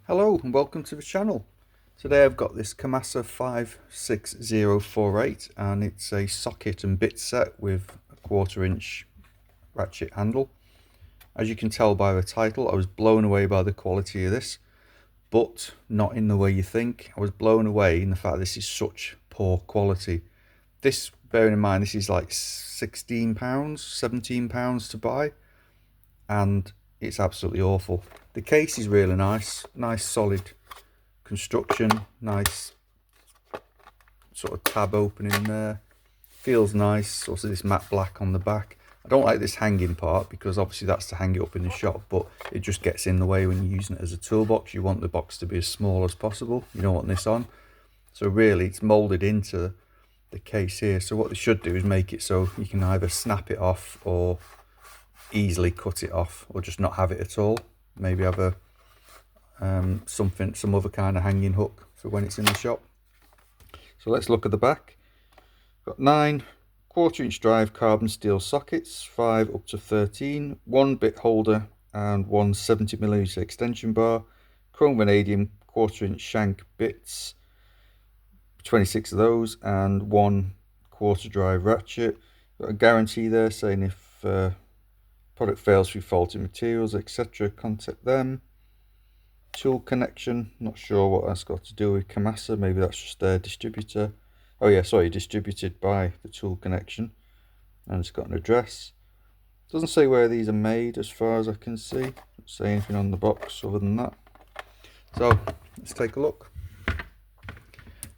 Hello and welcome to the channel. Today I've got this Kamasa 56048 and it's a socket and bit set with a 1/4 inch ratchet handle. As you can tell by the title, I was blown away by the quality of this, but not in the way you think. I was blown away in the fact this is such poor quality. This, bearing in mind, this is like £16, £17 to buy, and it's absolutely awful. The case is really nice solid construction, nice sort of tab opening there, feels nice. Also this matte black on the back. I don't like this hanging part because obviously that's to hang it up in the shop, but it just gets in the way when you're using it as a toolbox. You want the box to be as small as possible, you don't want this on. So really it's molded into the case here. So what they should do is make it so you can either snap it off or easily cut it off, or just not have it at all. Maybe have a some other kind of hanging hook for when it's in the shop. So let's look at the back. Got 9 1/4 inch drive carbon steel sockets, 5 up to 13, 1 bit holder and 1 70mm extension bar, chrome vanadium 1/4 inch shank bits, 26 of those, and 1 1/4 drive ratchet. Got a guarantee there saying if product fails through faulty materials, etc., contact them. Tool connection, not sure what that's got to do with Kamasa, maybe that's just their distributor. Oh yeah, sorry, distributed by the Tool Connection, and it's got an address. Doesn't say where these are made as far as I can see. Doesn't say anything on the box other than that. So let's take a look.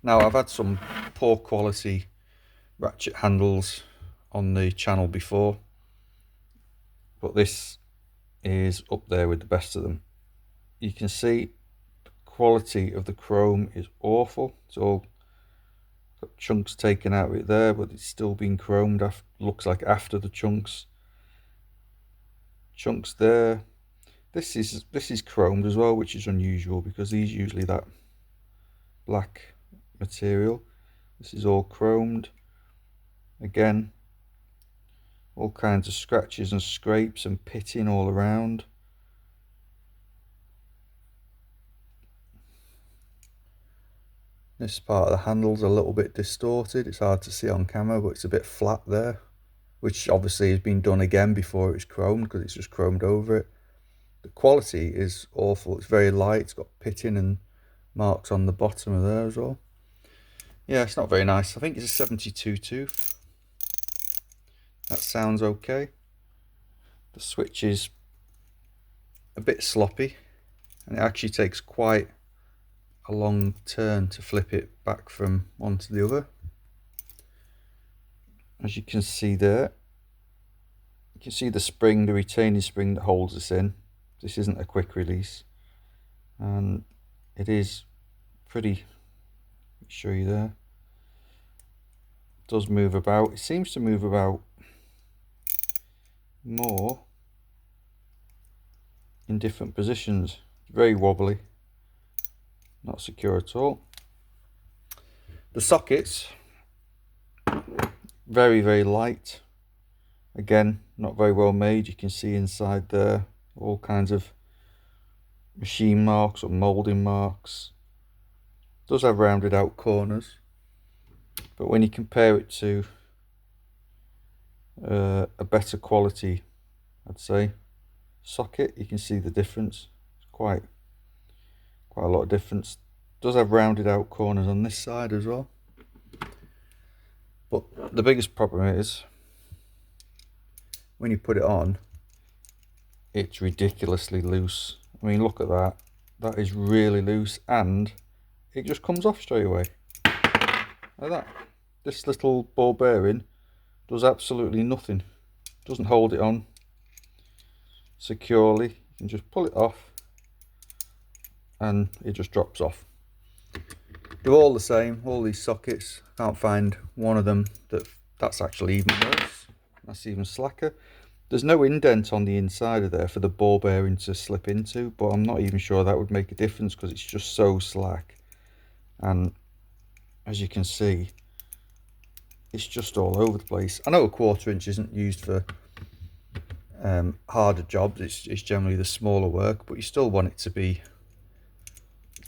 Now I've had some poor quality ratchet handles on the channel before, but this is up there with the best of them. You can see the quality of the chrome is awful. It's all got chunks taken out of it there, but it's still been chromed. Looks like after the chunks there. This is chromed as well, which is unusual because these usually that black material. This is all chromed. Again, all kinds of scratches and scrapes and pitting all around. This part of the handle's a little bit distorted. It's hard to see on camera, but it's a bit flat there, which obviously has been done again before it was chromed because it's just chromed over it. The quality is awful. It's very light. It's got pitting and marks on the bottom of there as well. Yeah, it's not very nice. I think it's a 72 tooth. That sounds okay. The switch is a bit sloppy, and it actually takes quite a long turn to flip it back from one to the other. As you can see there, you can see the spring, the retaining spring that holds this in. This isn't a quick release, and it is pretty, let me show you there, it does move about. It seems to move about more in different positions. It's very wobbly, not secure at all. The sockets, very light. Again, not very well made. You can see inside there all kinds of machine marks or molding marks. It does have rounded out corners, but when you compare it to a better quality, I'd say, socket, you can see the difference. It's quite a lot of difference. It does have rounded out corners on this side as well, but the biggest problem is when you put it on, it's ridiculously loose. I mean, look at that. That is really loose, and it just comes off straight away like that. This little ball bearing does absolutely nothing. Doesn't hold it on securely. You can just pull it off and it just drops off. They're all the same, all these sockets. Can't find one of them that's actually even worse. That's even slacker. There's no indent on the inside of there for the ball bearing to slip into, but I'm not even sure that would make a difference because it's just so slack. And as you can see, it's just all over the place. I know a 1/4 inch isn't used for harder jobs. It's generally the smaller work, but you still want it to be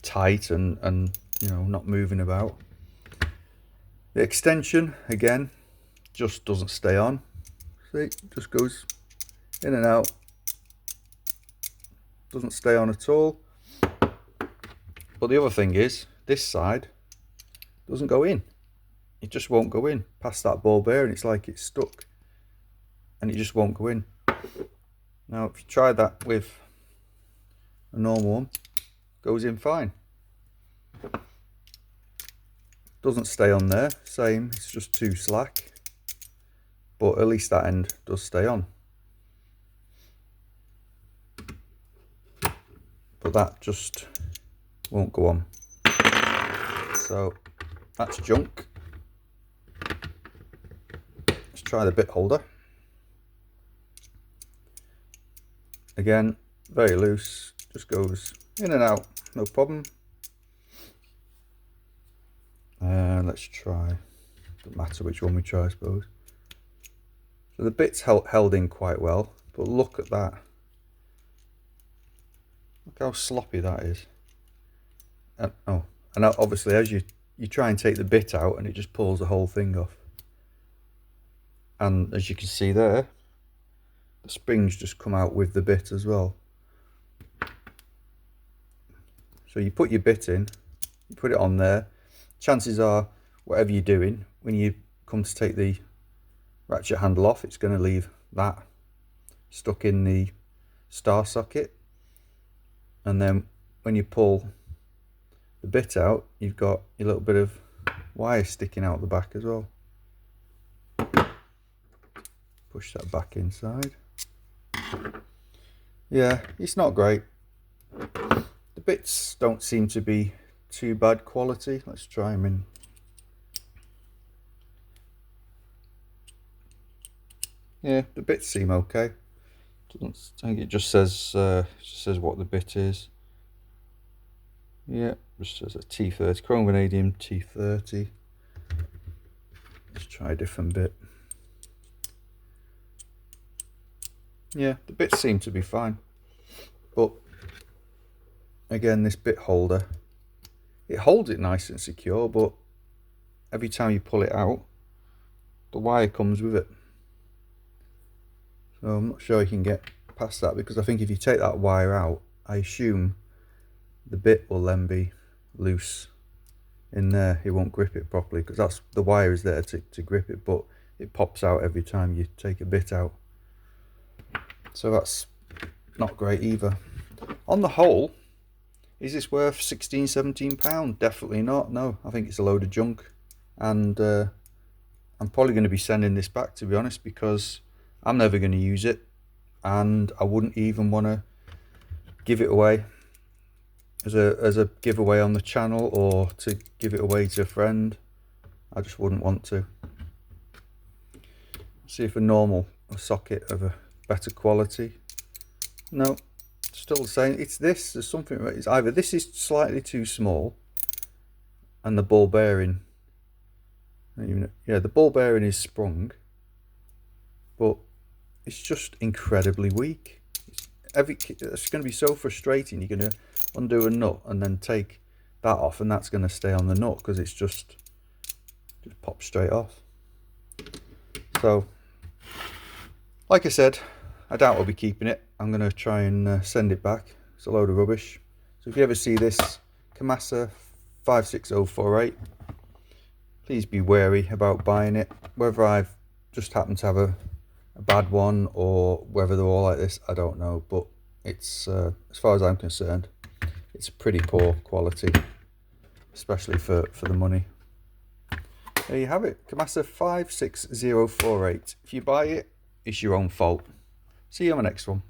tight and you know, not moving about. The extension again just doesn't stay on. See, it just goes in and out, doesn't stay on at all. But the other thing is, this side doesn't go in. It just won't go in past that ball bearing. It's like it's stuck and it just won't go in. Now if you try that with a normal one, it goes in fine. Doesn't stay on there, same, it's just too slack, but at least that end does stay on. But that just won't go on. So that's junk. Let's try the bit holder. Again, very loose, just goes in and out, no problem. Let's try, doesn't matter which one we try, I suppose. So the bit's held in quite well, but look at that. Look how sloppy that is. And obviously as you try and take the bit out and it just pulls the whole thing off. And as you can see there, the springs just come out with the bit as well. So you put your bit in, you put it on there. Chances are, whatever you're doing, when you come to take the ratchet handle off, it's going to leave that stuck in the star socket. And then when you pull the bit out, you've got a little bit of wire sticking out the back as well. Push that back inside. Yeah, it's not great. The bits don't seem to be too bad quality. Let's try them in. Yeah, the bits seem okay. I think it just says what the bit is. Yeah, just says a T30, chrome vanadium T30. Let's try a different bit. Yeah, the bits seem to be fine, but again, this bit holder, it holds it nice and secure, but every time you pull it out, the wire comes with it. So I'm not sure you can get past that, because I think if you take that wire out, I assume the bit will then be loose in there. It won't grip it properly, because that's the wire is there to grip it, but it pops out every time you take a bit out. So that's not great either. On the whole, is this worth £16–17? Definitely not. No, I think it's a load of junk, and I'm probably going to be sending this back, to be honest, because I'm never going to use it, and I wouldn't even want to give it away as a giveaway on the channel, or to give it away to a friend. I just wouldn't want to. See if a socket of a better quality. No, still the same. It's this. There's something. It's either this is slightly too small, and the ball bearing. Yeah, the ball bearing is sprung, but it's just incredibly weak. It's going to be so frustrating. You're going to undo a nut and then take that off, and that's going to stay on the nut because it's just pops straight off. So, like I said, I doubt I'll be keeping it. I'm going to try and send it back. It's a load of rubbish. So if you ever see this Kamasa 56048, please be wary about buying it. Whether I've just happened to have a bad one, or whether they're all like this, I don't know. But it's, as far as I'm concerned, it's pretty poor quality, especially for the money. There you have it, Kamasa 56048. If you buy it, it's your own fault. See you on the next one.